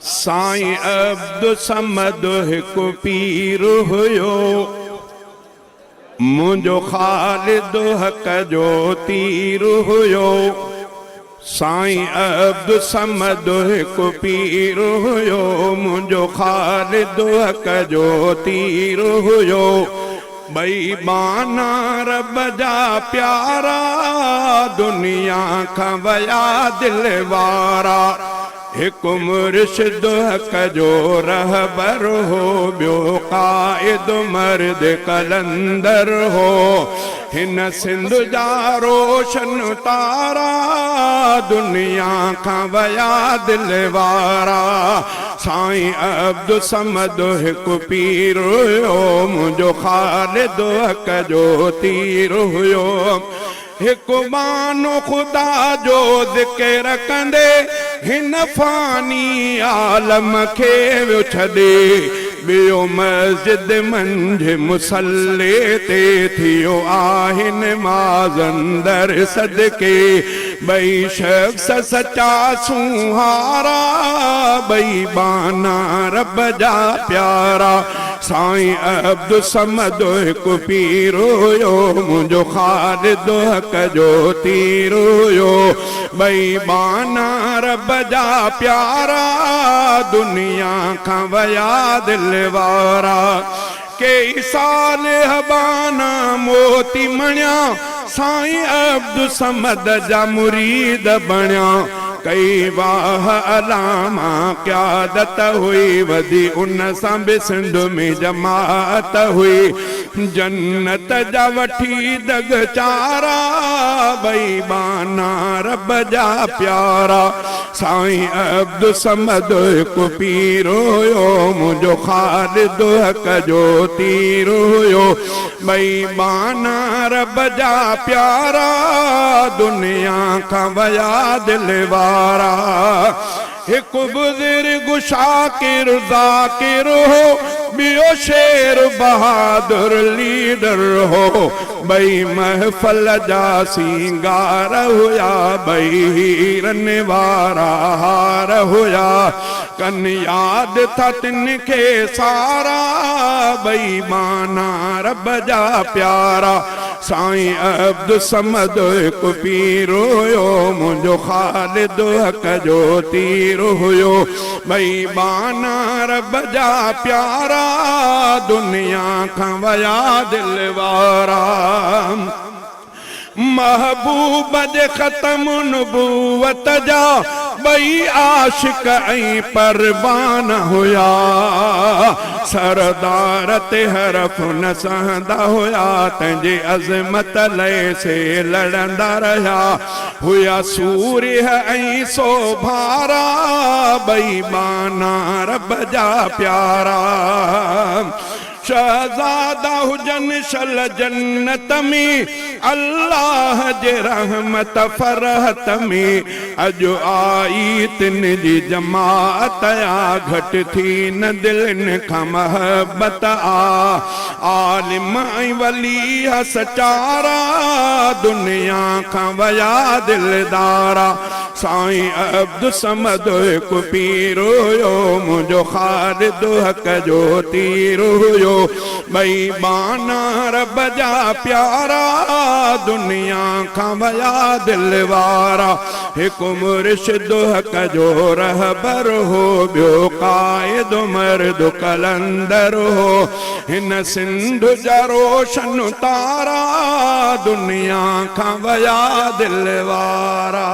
साईं अब्दुल समद हिकु पीर हुयो, मुंहिंजो ख़ालिद हक़ जो तीर हुयो। साईं अब्दुल समद हिकु पीर हुयो, मुंहिंजो ख़ालिद हक़ जो तीर हुयो। ॿई बाना रब जा प्यारा, दुनिया खां वया दिल वारा। हिकु मुर्शिद हक़ जो रहबर हो, ॿियो क़ाइद मर्द कलंदर हो। हिन सिंध जा रोशन तारा, दुनिया खां वया दिल वारा। साईं अब्दुल समद हिकु पीर हुयो, मुंहिंजो ख़ालिद हक़ जो तीर हुयो। हिकु मानो ख़ुदा जो ज़िक्र कंदे, हिन फ़ानी आलम खे वियो छॾे। ॿियो मस्जिद मंझि मुसल्ले ते थियो आहिनि माज़ंदर सदके। ॿई शख़्स सचा सुहारा, ॿई बाना रब जा प्यारा। साईं अब्दुल समद हिकु पीर हुयो, मुंहिंजो ख़ालिद हक़ जो तीर हुयो। ॿई बाना रब जा प्यारा, दुनिया खां वया दिल वारा। कई साल हबाना मोती मणिया, साईं अब्दुल समद जा मुरीद बणिया। कई वाह अलामा क़यादत हुई, वधी उन सां बि सिंध में जमात हुई। जन्नत जा वठी दग चारा, ॿई बाना रब जा प्यारा। साईं अब्दुल समद हिकु पीर हुयो, मुंहिंजो ख़ालिद हक़ जो तीर हुयो। ॿई बाना रब जा प्यारा, दुनिया खां वया दिल वारा। हिकु बुज़ुर्ग शाकिर ज़ाकिर हो, ॿियो शेर बहादुर लीडर हो। ॿई महफ़ल जा सिंगार हुया, ॿई हीरन वारा हार हुया। कन यादि था तिन खे सारा, ॿई बाना रब जा प्यारा। साईं अब्दुल समद हिकु पीर हुयो, मुंहिंजो ख़ालिद हक़ जो तीर हुयो। ॿई बाना रब जा प्यारा, दुनिया खां वया दिल वारा। महबूब जे ख़तम नबूवत जा, ॿई आशिक ऐं परवान हुया। सरदार ते हरफ न सहंदा हुया, तंहिंजे अज़मत लय से लड़ंदा रहिया। हुया सूर्य ऐं सोभारा, ॿई बाना रब जा प्यारा। शहज़ादा हुजन शल जन्नत में, अल्लाह जे रहमत फरहत में। अॼु आई तिन जी जमात आ, घटि थी न दिलनि खां महबत आ। आलिम ऐं वली सचारा, दुनिया खां वया दिलदारा। साईं अब्दुल समद हिकु पीर हुयो, मुंहिंजो ख़ालिद हक़ जो तीर हुयो। ॿई बाना रब जा प्यारा, दुनिया खां वया दिल वारा। हिकु मुर्शिद हक़ जो रहबर हो, ॿियो क़ाइद मर्द कलंदर हो। हिन सिंध जा रोशन तारा, दुनिया खां वया दिल वारा।